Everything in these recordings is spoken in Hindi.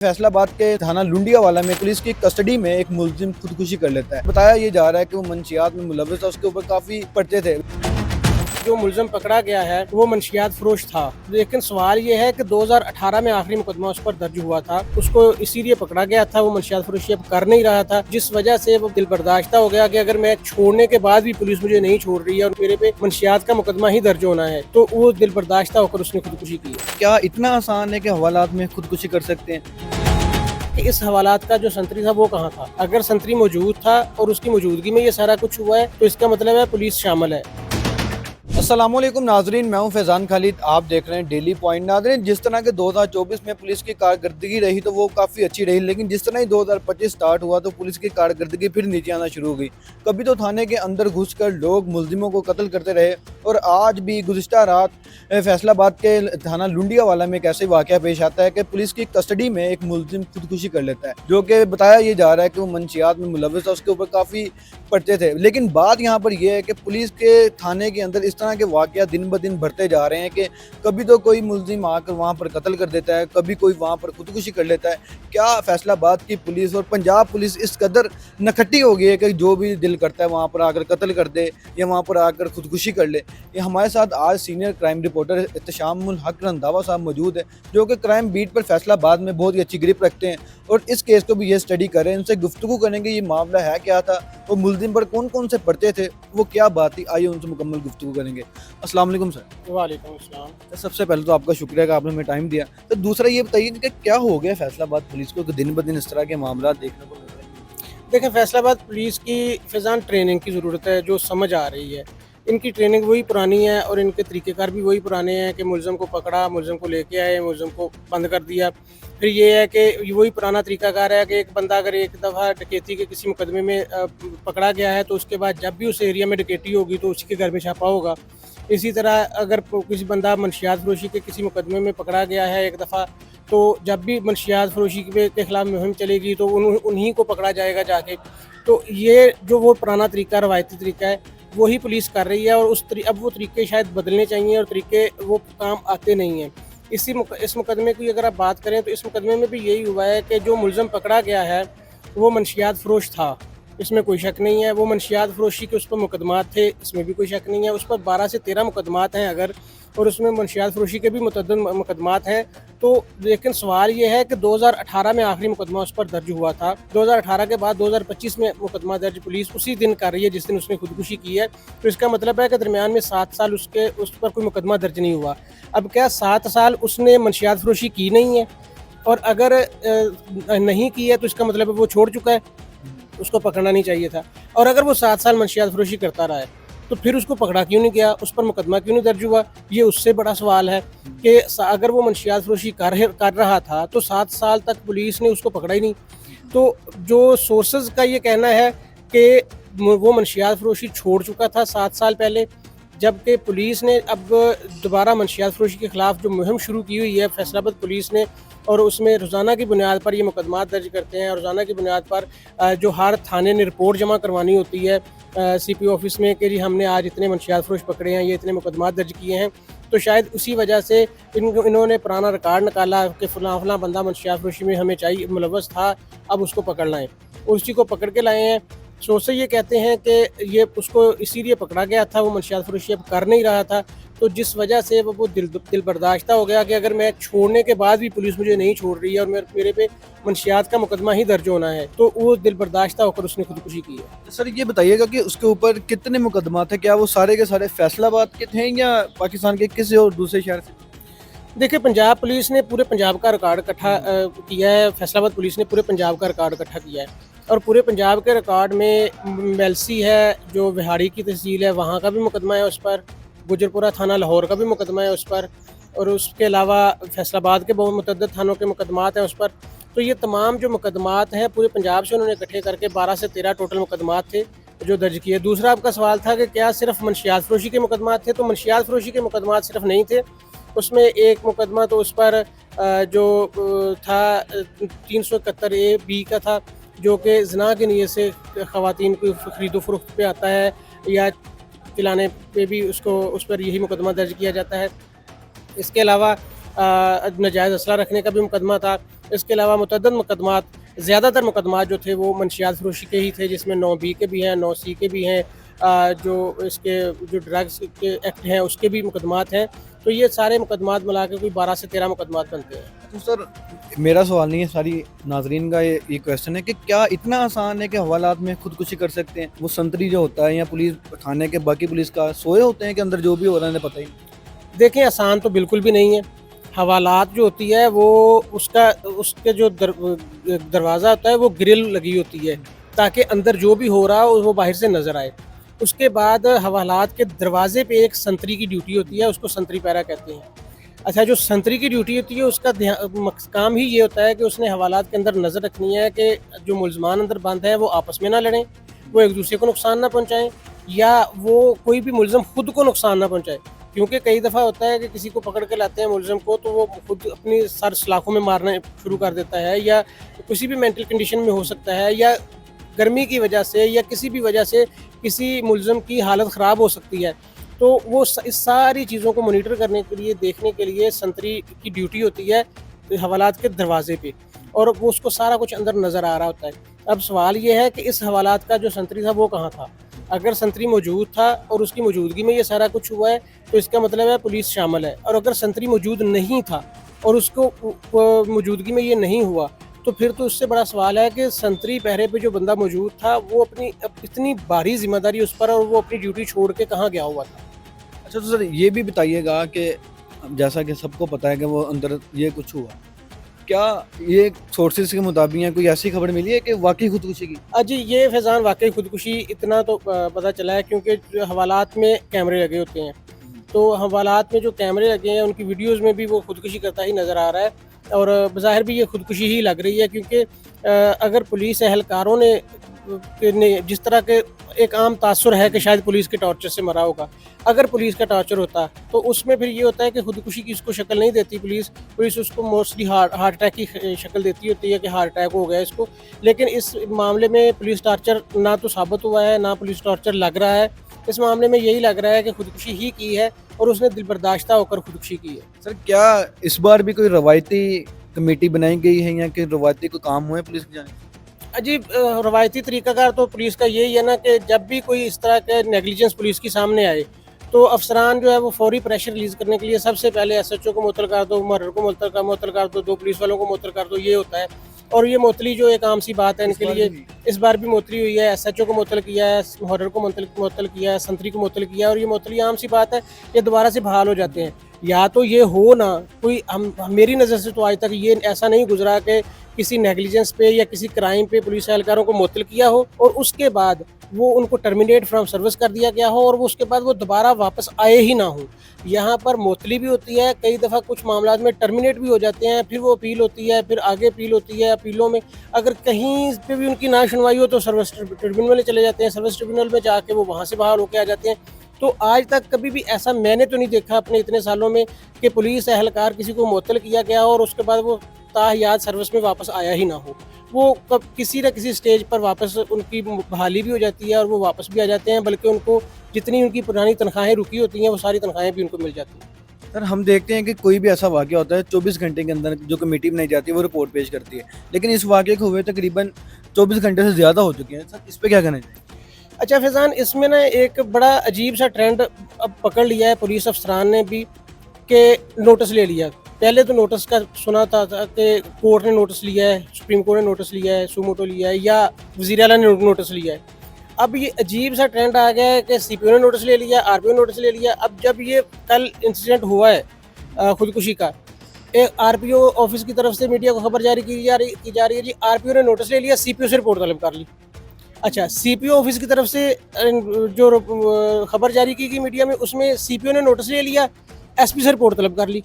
फैसलाबाद के थाना लुंडियावाला में पुलिस की कस्टडी में एक मुलजिम खुदकुशी कर लेता है। बताया ये जा रहा है कि वो मंशियात में मुलव्वस था, उसके ऊपर काफी पर्चे थे। जो मुलजिम पकड़ा गया है वो मंशियात फरोश था, लेकिन सवाल ये है कि 2018 में आखिरी मुकदमा उस पर दर्ज हुआ था। उसको इसीलिए पकड़ा गया था, वो मंशियात फरोशी अब कर नहीं रहा था, जिस वजह से वो दिल बर्दाश्ता हो गया कि अगर मैं छोड़ने के बाद भी पुलिस मुझे नहीं छोड़ रही है और मेरे पे मंशियात का मुकदमा ही दर्ज होना है, तो वो दिल बर्दाश्ता होकर उसने खुदकुशी की है। क्या इतना आसान है कि हवालात में खुदकुशी कर सकते हैं? कि इस हवालात का जो संतरी था वो कहाँ था? अगर संतरी मौजूद था और उसकी मौजूदगी में ये सारा कुछ हुआ है तो इसका मतलब है पुलिस शामिल है। अस्सलामुअलैकुम नाजरीन, मैं हूं फैजान खालिद, आप देख रहे हैं डेली पॉइंट। नाजरीन, जिस तरह के 2024 में पुलिस की कारकर्दगी रही तो वो काफ़ी अच्छी रही, लेकिन जिस तरह ही 2025 स्टार्ट हुआ तो पुलिस की कारकर्दगी फिर नीचे आना शुरू हो गई। कभी तो थाने के अंदर घुसकर लोग मुलजिमों को कत्ल करते रहे, और आज भी गुज़िश्ता रात फैसलाबाद के थाना लुंडियावाला में एक ऐसे वाक़या पेश आता है कि पुलिस की कस्टडी में एक मुलजिम खुदकुशी कर लेता है, जो कि बताया ये जा रहा है कि वो मंशियात में मुलव्वस था, उसके ऊपर काफ़ी पर्चे थे। लेकिन बात यहाँ पर यह है कि पुलिस के थाने के अंदर इस तरह के वाक़या दिन ब दिन बढ़ते जा रहे हैं कि कभी तो कोई मुलजिम आकर वहाँ पर कत्ल कर देता है, कभी कोई वहाँ पर खुदकुशी कर लेता है। क्या फैसलाबाद की पुलिस और पंजाब पुलिस इस कदर नखट्टी हो गई है कि जो भी दिल करता है वहाँ पर आकर कत्ल कर दे या वहाँ पर आकर खुदकुशी कर ले? ये हमारे साथ आज सीनियर क्राइम रिपोर्टर इत्तेशामुल हक रंधावा साहब मौजूद है, जो कि क्राइम बीट पर फैसलाबाद में बहुत ही अच्छी ग्रिप रखते हैं और इस केस को भी ये स्टडी करें। इनसे गुफ्तगू करेंगे ये मामला है क्या था, वो मुलजिम पर कौन कौन से पर्चे थे, वो क्या बात थी। आइए उनसे मुकम्मल गुफ्तगू करेंगे। अस्सलाम वालेकुम सर। वालेकुम अस्सलाम। सबसे पहले तो आपका शुक्रिया कि आपने हमें टाइम दिया। तो दूसरा ये बताइए कि क्या हो गया फैसलाबाद पुलिस को कि दिन ब दिन इस तरह के मामला देखने को मिल रहे हैं? देखें, फैसलाबाद पुलिस की फिजान ट्रेनिंग की ज़रूरत है, जो समझ आ रही है। इनकी ट्रेनिंग वही पुरानी है और इनके तरीक़ेकार भी वही पुराने हैं कि मुलज़म को पकड़ा, मुलज़म को लेके आए, मुलज़म को बंद कर दिया। फिर ये है कि वही पुराना तरीक़ाकार है कि एक बंदा अगर एक दफ़ा डकैती के किसी मुकदमे में पकड़ा गया है तो उसके बाद जब भी उस एरिया में डकैती होगी तो उसके घर में छापा होगा। इसी तरह अगर किसी बंदा मंशियात फरोशी के किसी मुकदमे में पकड़ा गया है एक दफ़ा, तो जब भी मंशियात फरोशी के ख़िलाफ़ मुहिम चलेगी तो उन्हीं को पकड़ा जाएगा जाके। तो ये जो वो पुराना तरीका, रवायती तरीका है, वही पुलिस कर रही है और अब वो तरीके शायद बदलने चाहिए और तरीके वो काम आते नहीं हैं। इस मुकदमे की अगर आप बात करें तो इस मुकदमे में भी यही हुआ है कि जो मुलज़म पकड़ा गया है वो मंशियात फ़रोश था, इसमें कोई शक नहीं है। वो मंशियात फ़रोशी के उस पर मुकदमात थे, इसमें भी कोई शक नहीं है। उस पर 12 से 13 मुकदमात हैं अगर, और उसमें मंशियात फ़रोशी के भी मुतअद्दिद मुकदमात हैं। तो लेकिन सवाल ये है कि 2018 में आखिरी मुकदमा उस पर दर्ज हुआ था। 2018 के बाद 2025 में मुकदमा दर्ज पुलिस उसी दिन कर रही है जिस दिन उसने खुदकुशी की है। तो इसका मतलब है कि दरमियान में 7 साल उस पर कोई मुकदमा दर्ज नहीं हुआ। अब क्या 7 साल उसने मंशियात फ़रोशी की नहीं है? और अगर नहीं की है तो इसका मतलब है वो छोड़ चुका है, उसको पकड़ना नहीं चाहिए था। और अगर वो 7 साल मंशियात फरोशी करता रहा है तो फिर उसको पकड़ा क्यों नहीं गया, उस पर मुकदमा क्यों नहीं दर्ज हुआ? ये उससे बड़ा सवाल है कि अगर वो मंशियात फरोशी कर रहा था तो 7 साल तक पुलिस ने उसको पकड़ा ही नहीं। तो जो सोर्सेज का ये कहना है कि वो मंशियात फरोशी छोड़ चुका था 7 साल पहले, जबकि पुलिस ने अब दोबारा मंशियात फरोशी के ख़िलाफ़ जो मुहिम शुरू की हुई है फैसलाबाद पुलिस ने, और उसमें रोज़ाना की बुनियाद पर ये मुकदमात दर्ज करते हैं। रोज़ाना की बुनियाद पर जो हर थाने ने रिपोर्ट जमा करवानी होती है CP ऑफिस में कि जी हमने आज इतने मंशियात फरोश पकड़े हैं, ये इतने मुकदमात दर्ज किए हैं। तो शायद उसी वजह से इन्होंने पुराना रिकॉर्ड निकाला कि फ़लाँ बंदा मंशियात फरोशी में हमें चाहिए, मुलव्वस था, अब उसको पकड़ लाएँ। उसी को पकड़ के लाए हैं। सोर्सेज ये कहते हैं कि ये उसको इसीलिए पकड़ा गया था, वो मंशियात फरोशी अब कर नहीं रहा था, तो जिस वजह से वो दिल बर्दाश्ता हो गया कि अगर मैं छोड़ने के बाद भी पुलिस मुझे नहीं छोड़ रही है और मेरे पे मंशियात का मुकदमा ही दर्ज होना है, तो वो दिल बर्दाश्ता होकर उसने खुदकुशी की है। सर ये बताइएगा कि उसके ऊपर कितने मुकदमा थे? क्या वो सारे के सारे फैसलाबाद के थे या पाकिस्तान के किसी और दूसरे शहर से? देखिए, पंजाब पुलिस ने पूरे पंजाब का रिकॉर्ड इकट्ठा किया है, फैसलाबाद पुलिस ने पूरे पंजाब का रिकॉर्ड इकट्ठा किया है और पूरे पंजाब के रिकॉर्ड में मेलसी है, जो विहाड़ी की तहसील है, वहाँ का भी मुकदमा है उस पर, गुजरपुरा थाना लाहौर का भी मुकदमा है उस पर, और उसके अलावा फैसलाबाद के बहुत मुतअद्दिद थानों के मुकदमात हैं उस पर। तो ये तमाम जो मुकदमात हैं पूरे पंजाब से उन्होंने इकट्ठे करके 12 से 13 टोटल मुकदमात थे जो दर्ज किए। दूसरा आपका सवाल था कि क्या सिर्फ मंशियात फरोशी के मुकदमात थे, तो मंशियात फरोशी के मुकदमात सिर्फ नहीं थे। उसमें एक मुकदमा तो उस पर जो था 371A(B) का था, जो कि ज़िना की नीयत से ख़वातीन को ख़रीदो फ़रोख्त पे आता है या चिल्लाने पे भी उसको उस पर यही मुकदमा दर्ज किया जाता है। इसके अलावा नाजायज़ असला रखने का भी मुकदमा था। इसके अलावा मुतअद्दिद मुकदमात, ज़्यादातर मुकदमात जो थे वो मंशियात फ़रोशी के ही थे, जिसमें 9B के भी हैं, 9C के भी हैं, जो इसके जो ड्रग्स के एक्ट हैं उसके भी मुकदमात हैं। तो ये सारे मुकदमात मिला के कोई 12 से 13 मुकदमात बनते हैं। तो सर मेरा सवाल नहीं है, सारी नाजरीन का ये क्वेश्चन है कि क्या इतना आसान है कि हवालात में खुदकुशी कर सकते हैं? वो संतरी जो होता है या पुलिस थाने के बाकी पुलिस का सोए होते हैं कि अंदर जो भी हो रहा है पता ही नहीं? देखें, आसान तो बिल्कुल भी नहीं है। हवालात जो होती है वो उसके जो दरवाज़ा होता है वो ग्रिल लगी होती है, ताकि अंदर जो भी हो रहा हो वो बाहर से नज़र आए। उसके बाद हवालात के दरवाजे पे एक संतरी की ड्यूटी होती है, उसको संतरी पैरा कहते हैं। अच्छा, जो संतरी की ड्यूटी होती है उसका काम ही ये होता है कि उसने हवालात के अंदर नज़र रखनी है कि जो मुल्ज़मान अंदर बंद है वो आपस में ना लड़ें, वो एक दूसरे को नुकसान ना पहुँचाएँ, या वो कोई भी मुल्ज़म खुद को नुकसान ना पहुँचाए। क्योंकि कई दफ़ा होता है कि किसी को पकड़ के लाते हैं मुल्ज़म को, तो वो खुद अपनी सर सलाखों में मारना शुरू कर देता है, या किसी भी मेंटल कंडीशन में हो सकता है, या गर्मी की वजह से या किसी भी वजह से किसी मुल्ज़म की हालत ख़राब हो सकती है। तो वो इस सारी चीज़ों को मॉनिटर करने के लिए, देखने के लिए संतरी की ड्यूटी होती है हवालात के दरवाजे पे, और वो उसको सारा कुछ अंदर नज़र आ रहा होता है। अब सवाल ये है कि इस हवालात का जो संतरी था वो कहाँ था? अगर संतरी मौजूद था और उसकी मौजूदगी में ये सारा कुछ हुआ है, तो इसका मतलब है पुलिस शामिल है। और अगर संतरी मौजूद नहीं था और उसको मौजूदगी में ये नहीं हुआ, तो फिर तो उससे बड़ा सवाल है कि संतरी पहरे पे जो बंदा मौजूद था वो अपनी इतनी भारी जिम्मेदारी उस पर, और वो अपनी ड्यूटी छोड़ के कहाँ गया हुआ था। अच्छा, तो सर ये भी बताइएगा कि जैसा कि सबको पता है कि वो अंदर ये कुछ हुआ, क्या ये सोर्सेज के मुताबिक या कोई ऐसी खबर मिली है कि वाकई खुदकुशी की? जी, ये फैज़ान वाकई खुदकुशी इतना तो पता चला है, क्योंकि जो हवालात में कैमरे लगे होते हैं, तो हवालात में जो कैमरे लगे हैं उनकी वीडियोज़ में भी वो खुदकुशी करता ही नज़र आ रहा है, और बज़ाहिर भी ये खुदकुशी ही लग रही है। क्योंकि अगर पुलिस एहलकारों ने जिस तरह के एक आम तासुर है कि शायद पुलिस के टॉर्चर से मरा होगा, अगर पुलिस का टॉर्चर होता तो उसमें फिर ये होता है कि खुदकुशी की इसको शक्ल नहीं देती पुलिस उसको मोस्टली हार्ट अटैक की शक्ल देती होती है कि हार्ट अटैक हो गया इसको। लेकिन इस मामले में पुलिस टॉर्चर ना तो साबित हुआ है, ना पुलिस टॉर्चर लग रहा है। इस मामले में यही लग रहा है कि खुदकुशी ही की है, और उसने दिलबर्दाश्ता होकर खुदकुशी की है। सर क्या इस बार भी कोई रवायती कमेटी बनाई गई है या कि रवायती कोई काम हुए पुलिस की जाने? अजीब रवायती तरीकाकार तो पुलिस का यही है ना कि जब भी कोई इस तरह के नेग्लिजेंस पुलिस की सामने आए, तो अफसरान जो है वो फौरी प्रेशर रिलीज़ करने के लिए सबसे पहले SHO को मुअत्तल कर दो, मुहर्रिर को मुअत्तल कर दो, 2 पुलिस वालों को मुअत्तल कर दो, ये होता है। और ये मुअत्तली जो एक आम सी बात है इनके लिए, इस बार भी मुअत्तली हुई है। SHO को मुअत्तल किया है, मुहर्रिर को मुअत्तल किया है, संतरी को मुअत्तल किया है, और ये मुअत्तली आम सी बात है, ये दोबारा से बहाल हो जाते हैं। या तो ये हो ना, कोई मेरी नज़र से तो आज तक ये ऐसा नहीं गुजरा कि किसी नेग्लिजेंस पे या किसी क्राइम पे पुलिस एहलकारों को मुअत्तल किया हो और उसके बाद वो उनको टर्मिनेट फ्रॉम सर्विस कर दिया गया हो, और वो उसके बाद वो दोबारा वापस आए ही ना हो। यहाँ पर मुअत्तली भी होती है, कई दफ़ा कुछ मामला में टर्मिनेट भी हो जाते हैं, फिर वो अपील होती है, फिर आगे अपील होती है। अपीलों में अगर कहीं पे भी उनकी ना सुनवाई हो तो सर्विस ट्रिब्यूनल में चले जाते हैं, सर्विस ट्रिब्यूनल में जाके वो वहाँ से बाहर होके आ जाते हैं। तो आज तक कभी भी ऐसा मैंने तो नहीं देखा अपने इतने सालों में कि पुलिस एहलकार किसी को मुअत्तल किया गया हो और उसके बाद वो ताहयात सर्विस में वापस आया ही ना हो। वो कब किसी न किसी स्टेज पर वापस उनकी बहाली भी हो जाती है और वो वापस भी आ जाते हैं, बल्कि उनको जितनी उनकी पुरानी तनख्वाहें रुकी होती हैं वो सारी तनख्वाहें भी उनको मिल जाती हैं। सर हम देखते हैं कि कोई भी ऐसा वाक़या होता है 24 घंटे के अंदर जो कमेटी बनाई जाती है वो रिपोर्ट पेश करती है, लेकिन इस वाक़ये को हुए तकरीबन 24 घंटे से ज़्यादा हो चुके हैं। सर इस पे क्या कहना चाहिए? अच्छा फैज़ान, इसमें ना एक बड़ा अजीब सा ट्रेंड अब पकड़ लिया है पुलिस अफसरान ने भी, कि नोटिस ले लिया। पहले तो नोटिस का सुना था कि कोर्ट ने नोटिस लिया है, सुप्रीम कोर्ट ने नोटिस लिया है, सुमोटो लिया है, या वज़ीर आला ने नोटिस लिया है। अब ये अजीब सा ट्रेंड आ गया है कि CPO ने नोटिस ले लिया, RPO ने नोटिस ले लिया। अब जब ये कल इंसिडेंट हुआ है खुदकुशी का, एक RPO ऑफिस की तरफ से मीडिया को खबर जारी की जा रही है जी, RPO ने नोटिस ले लिया, CPO से रिपोर्ट तलब कर ली। अच्छा, CPO ऑफिस की तरफ से जो खबर जारी की गई मीडिया में, उसमें CPO ने नोटिस ले लिया, SP से रिपोर्ट तलब कर ली।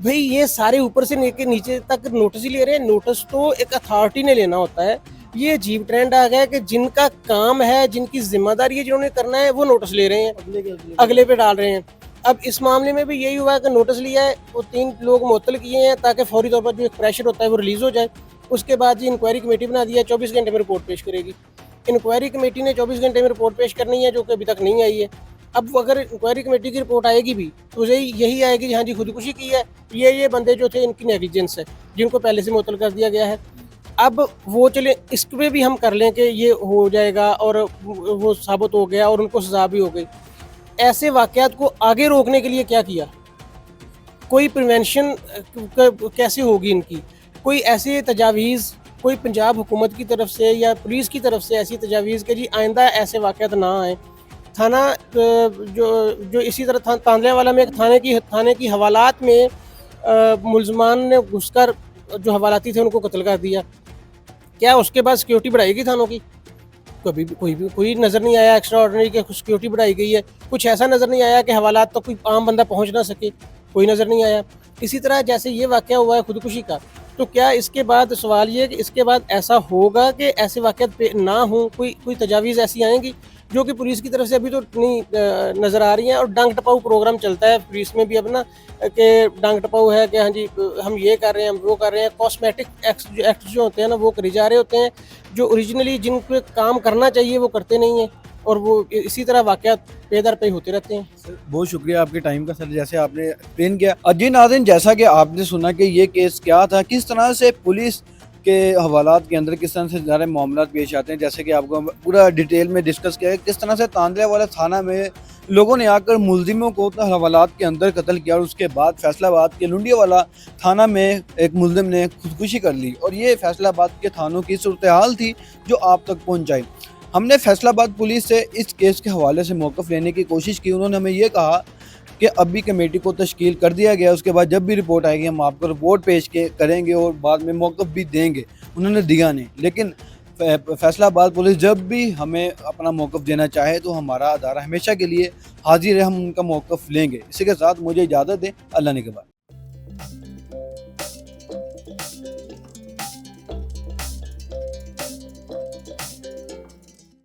भाई ये सारे ऊपर से लेके नीचे तक नोटिस ही ले रहे हैं। नोटिस तो एक अथॉरिटी ने लेना होता है। ये अजीब ट्रेंड आ गया है कि जिनका काम है, जिनकी जिम्मेदारी है, जिन्होंने करना है, वो नोटिस ले रहे हैं, अगले पे डाल रहे हैं। अब इस मामले में भी यही हुआ है कि नोटिस लिया है, वो 3 लोग मुअत्तल किए हैं ताकि फौरी तौर पर जो एक प्रेशर होता है वो रिलीज़ हो जाए। उसके बाद जी इंक्वायरी कमेटी बना दी है, 24 घंटे में रिपोर्ट पेश करेगी। इंक्वायरी कमेटी ने 24 घंटे में रिपोर्ट पेश करनी है, जो कि अभी तक नहीं आई है। अब वो अगर इंक्वायरी कमेटी की रिपोर्ट आएगी भी तो यही आएगी कि हाँ जी खुदकुशी की है, ये बंदे जो थे इनकी नेग्लिजेंस है, जिनको पहले से मुअत्तल कर दिया गया है। अब वो चले इस पे भी हम कर लें कि ये हो जाएगा और वो साबित हो गया और उनको सज़ा भी हो गई। ऐसे वाक़यात को आगे रोकने के लिए क्या किया? कोई प्रिवेंशन कैसे होगी इनकी? कोई ऐसे तजावीज़ कोई पंजाब हुकूमत की तरफ से या पुलिस की तरफ से ऐसी तजावीज़ कि जी आइंदा ऐसे वाक़यात ना आएँ। थाना जो इसी तरह तांदलेवाला में एक थाने की हवालात में मुल्ज़मान ने घुसकर जो हवालाती थे उनको कत्ल कर दिया। क्या उसके बाद सिक्योरिटी बढ़ाई थानों की? कभी भी कोई नज़र नहीं आया एक्स्ट्रा ऑर्डिनरी कि सिक्योरिटी बढ़ाई गई है। कुछ ऐसा नज़र नहीं आया कि हवालात तक कोई आम बंदा पहुँच ना सके, कोई नज़र नहीं आया। इसी तरह जैसे ये वाक़या हुआ है खुदकुशी का, तो क्या इसके बाद सवाल ये है कि इसके बाद ऐसा होगा कि ऐसे वाक़यात पे ना हों, कोई तजावीज़ ऐसी आएँगी जो कि पुलिस की तरफ से अभी तो नहीं नज़र आ रही हैं। और डांग टपाऊ प्रोग्राम चलता है पुलिस में भी अब ना कि डांग टपाऊ है कि हाँ जी हम ये कर रहे हैं, हम वो कर रहे हैं। कॉस्मेटिक एक्ट्स जो होते हैं ना वो करे जा रहे होते हैं, जो ओरिजिनली जिन पे काम करना चाहिए वो करते नहीं हैं और वो इसी तरह वाक़यात पे दर पे होते रहते हैं। सर बहुत शुक्रिया आपके टाइम का। सर जैसे आपने एक्सप्लेन किया। जी नाज़रीन, जैसा कि आपने सुना कि ये केस क्या था, किस तरह से पुलिस के हवालात के अंदर किस तरह से सारे मामला पेश आते हैं, जैसे कि आपको पूरा डिटेल में डिस्कस किया है किस तरह से तांदलेवाला थाना में लोगों ने आकर मुलजिमों को हवालात के अंदर कत्ल किया और उसके बाद फैसलाबाद के लुंडियावाला थाना में एक मुलजिम ने खुदकुशी कर ली। और ये फैसलाबाद के थानों की सूरत हाल थी जो आप तक पहुँचाई। हमने फैसलाबाद पुलिस से इस केस के हवाले से मौक़िफ़ लेने की कोशिश की। उन्होंने हमें ये कहा कि अभी कमेटी को तश्कील कर दिया गया, उसके बाद जब भी रिपोर्ट आएगी हम आपको रिपोर्ट पेश करेंगे और बाद में मौक़िफ़ भी देंगे। उन्होंने दिया नहीं, लेकिन फैसलाबाद पुलिस जब भी हमें अपना मौक़िफ़ देना चाहे तो हमारा अदारा हमेशा के लिए हाजिर है, हम उनका मौक़िफ़ लेंगे। इसी के साथ मुझे इजाज़त दें। अल्लाह निगहबान।